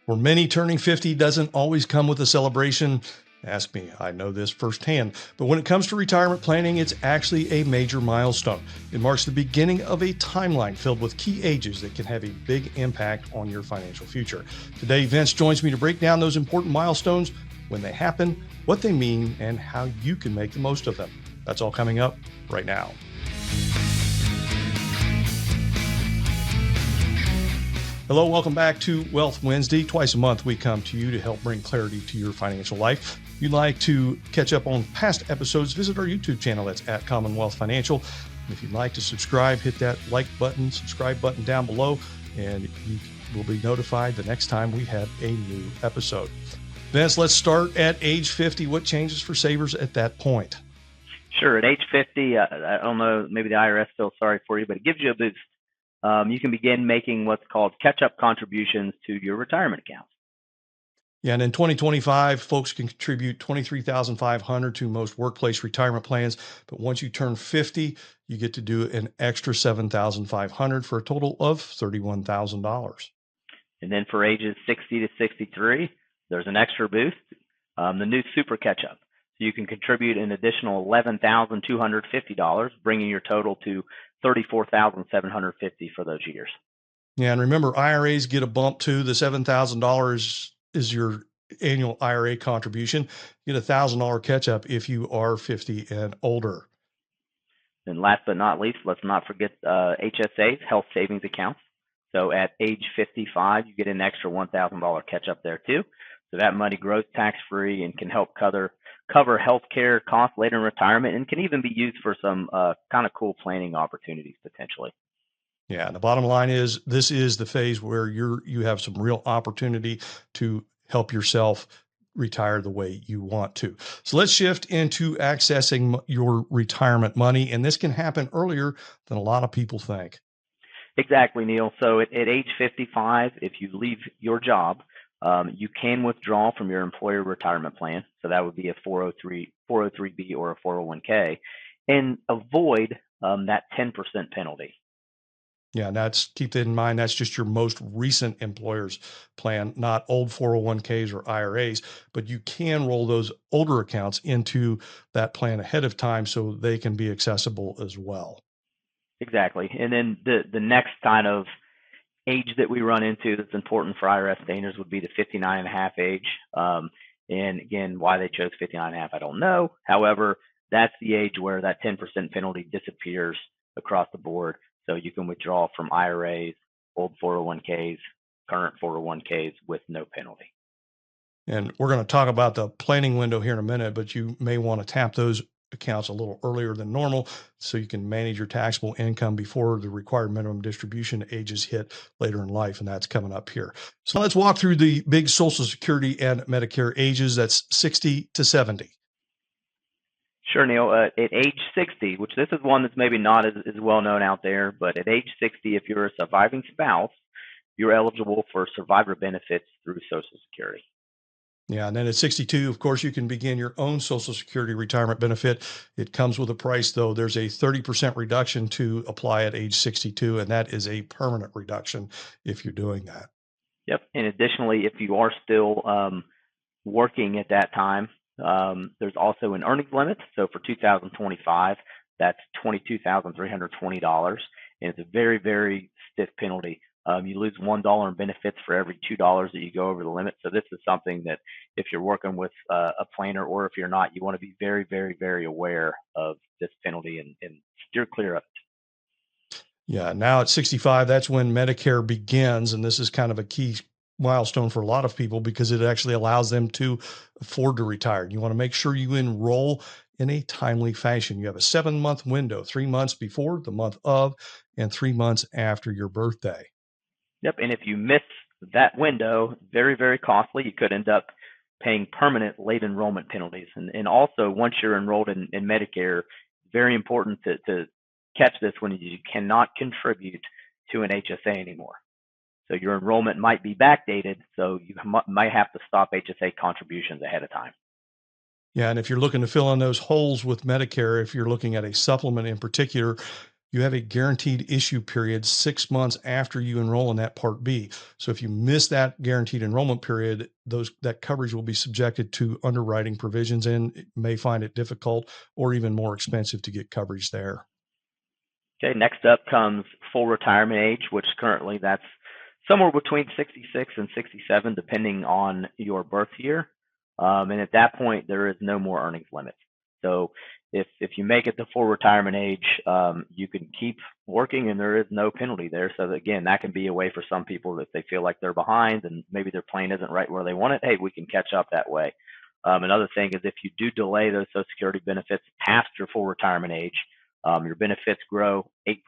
For many, turning 50 doesn't always come with a celebration. Ask me, I know this firsthand. But when it comes to retirement planning, it's actually a major milestone. It marks the beginning of a timeline filled with key ages that can have a big impact on your financial future. Today, Vince joins me to break down those important milestones, when they happen, what they mean, and how you can make the most of them. That's all coming up right now. Hello, welcome back to Wealth Wednesday. Twice a month, we come to you to help bring clarity to your financial life. If you'd like to catch up on past episodes, visit our YouTube channel. That's at Commonwealth Financial. And if you'd like to subscribe, hit that like button, subscribe button down below, and you will be notified the next time we have a new episode. Vince, let's start at age 50. What changes for savers at that point? Sure. At age 50, I don't know, maybe the IRS feels sorry for you, but it gives you a boost. You can begin making what's called catch-up contributions to your retirement accounts. Yeah, and in 2025, folks can contribute $23,500 to most workplace retirement plans. But once you turn 50, you get to do an extra $7,500 for a total of $31,000. And then for ages 60 to 63, there's an extra boost, the new super catch-up. So you can contribute an additional $11,250, bringing your total to $34,750 for those years. Yeah, and remember, IRAs get a bump too. The $7,000 is your annual IRA contribution. You get a $1,000 catch-up if you are 50 and older. And last but not least, let's not forget HSAs, health savings accounts. So at age 55, you get an extra $1,000 catch-up there too. So that money grows tax-free and can help cover healthcare costs later in retirement, and can even be used for some kind of cool planning opportunities potentially. Yeah, and the bottom line is this is the phase where you have some real opportunity to help yourself retire the way you want to. So let's shift into accessing your retirement money, and this can happen earlier than a lot of people think. Exactly, Neal. So at age 55, if you leave your job, you can withdraw from your employer retirement plan. So that would be a 403B or a 401k, and avoid that 10% penalty. Yeah, and keep that in mind. That's just your most recent employer's plan, not old 401ks or IRAs, but you can roll those older accounts into that plan ahead of time so they can be accessible as well. Exactly. And then the next kind of age that we run into that's important for IRS standards would be the 59 and a half age. And again, why they chose 59 and a half, I don't know. However, that's the age where that 10% penalty disappears across the board. So you can withdraw from IRAs, old 401ks, current 401ks with no penalty. And we're going to talk about the planning window here in a minute, but you may want to tap those accounts a little earlier than normal so you can manage your taxable income before the required minimum distribution ages hit later in life, and that's coming up here. So let's walk through the big Social Security and Medicare ages. That's 60 to 70. Sure, Neal. At age 60, which this is one that's maybe not as well known out there, but at age 60, if you're a surviving spouse, you're eligible for survivor benefits through Social Security. Yeah, and then at 62, of course, you can begin your own Social Security retirement benefit. It comes with a price, though. There's a 30% reduction to apply at age 62, and that is a permanent reduction if you're doing that. Yep. And additionally, if you are still working at that time, there's also an earnings limit. So for 2025, that's $22,320, and it's a very, very stiff penalty. You lose $1 in benefits for every $2 that you go over the limit. So this is something that if you're working with a planner, or if you're not, you want to be very, very, very aware of this penalty and steer clear of it. Yeah, now at 65, that's when Medicare begins, and this is kind of a key milestone for a lot of people because it actually allows them to afford to retire. You want to make sure you enroll in a timely fashion. You have a 7-month window, 3 months before, the month of, and 3 months after your birthday. Yep. And if you miss that window, very, very costly. You could end up paying permanent late enrollment penalties. And also, once you're enrolled in Medicare, very important to catch this when you cannot contribute to an HSA anymore. So your enrollment might be backdated, so you might have to stop HSA contributions ahead of time. Yeah, and if you're looking to fill in those holes with Medicare, if you're looking at a supplement in particular, you have a guaranteed issue period 6 months after you enroll in that Part B. So if you miss that guaranteed enrollment period, that coverage will be subjected to underwriting provisions and may find it difficult or even more expensive to get coverage there. Okay, next up comes full retirement age, which currently that's somewhere between 66 and 67, depending on your birth year. And at that point, there is no more earnings limits. So if you make it to full retirement age, you can keep working and there is no penalty there. So again, that can be a way for some people if they feel like they're behind and maybe their plan isn't right where they want it. Hey, we can catch up that way. Another thing is if you do delay those Social Security benefits past your full retirement age, your benefits grow 8%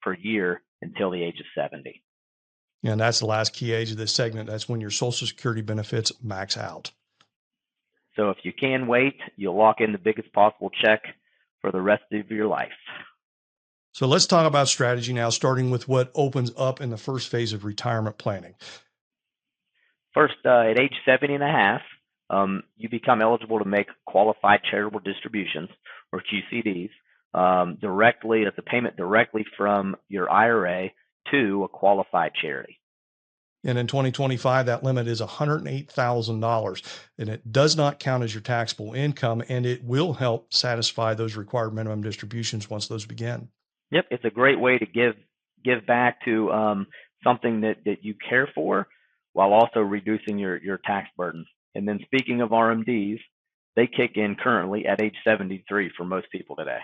per year until the age of 70. And that's the last key age of this segment. That's when your Social Security benefits max out. So if you can wait, you'll lock in the biggest possible check for the rest of your life. So let's talk about strategy now, starting with what opens up in the first phase of retirement planning. First, at age 70 and a half, you become eligible to make qualified charitable distributions, or QCDs, directly as a payment directly from your IRA to a qualified charity. And in 2025, that limit is $108,000, and it does not count as your taxable income, and it will help satisfy those required minimum distributions once those begin. Yep, it's a great way to give back to something that you care for, while also reducing your tax burden. And then speaking of RMDs, they kick in currently at age 73 for most people today.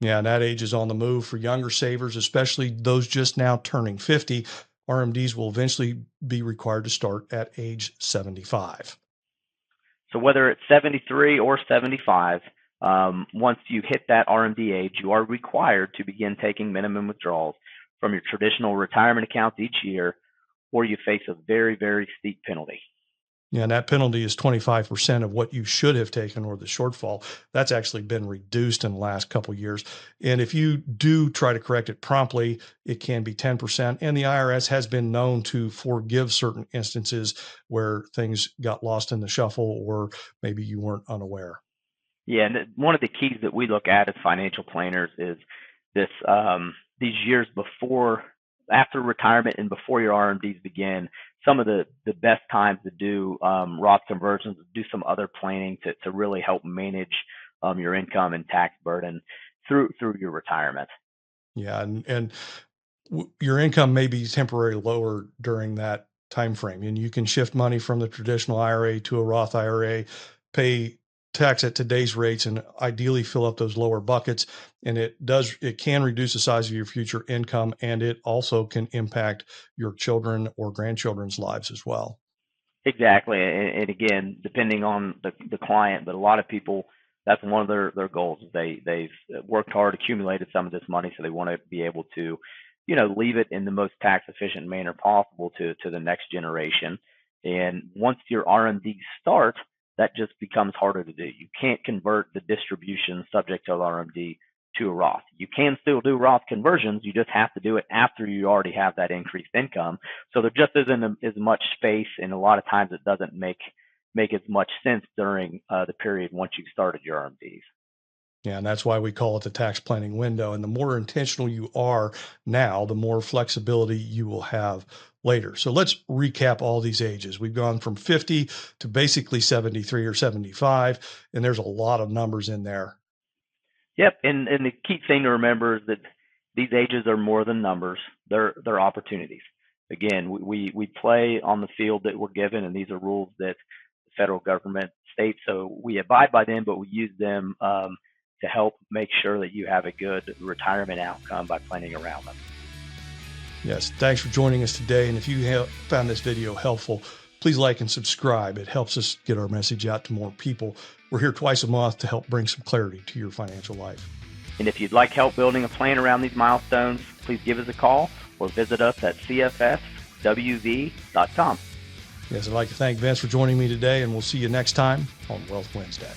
Yeah, and that age is on the move for younger savers, especially those just now turning 50. RMDs will eventually be required to start at age 75. So whether it's 73 or 75, once you hit that RMD age, you are required to begin taking minimum withdrawals from your traditional retirement accounts each year, or you face a very, very steep penalty. Yeah, and that penalty is 25% of what you should have taken, or the shortfall. That's actually been reduced in the last couple of years. And if you do try to correct it promptly, it can be 10%. And the IRS has been known to forgive certain instances where things got lost in the shuffle, or maybe you weren't unaware. Yeah, and one of the keys that we look at as financial planners is this: these years after retirement and before your RMDs begin, some of the best times to do Roth conversions, do some other planning to really help manage your income and tax burden through your retirement. Yeah, and your income may be temporarily lower during that time frame, and you can shift money from the traditional IRA to a Roth IRA, pay tax at today's rates, and ideally fill up those lower buckets. And it can reduce the size of your future income, and it also can impact your children or grandchildren's lives as well. Exactly. And again, depending on the client, but a lot of people, that's one of their goals. They've worked hard, accumulated some of this money, so they want to be able to, leave it in the most tax efficient manner possible to the next generation. And once your RMDs start, that just becomes harder to do. You can't convert the distribution subject to RMD to a Roth. You can still do Roth conversions. You just have to do it after you already have that increased income. So there just isn't as much space, and a lot of times it doesn't make as much sense during the period once you've started your RMDs. Yeah, and that's why we call it the tax planning window. And the more intentional you are now, the more flexibility you will have later. So let's recap all these ages. We've gone from 50 to basically 73 or 75, and there's a lot of numbers in there. Yep, and the key thing to remember is that these ages are more than numbers. They're opportunities. Again, we play on the field that we're given, and these are rules that the federal government states. So we abide by them, but we use them to help make sure that you have a good retirement outcome by planning around them. Yes, thanks for joining us today. And if you found this video helpful, please like and subscribe. It helps us get our message out to more people. We're here twice a month to help bring some clarity to your financial life. And if you'd like help building a plan around these milestones, please give us a call or visit us at cfswv.com. Yes, I'd like to thank Vince for joining me today, and we'll see you next time on Wealth Wednesday.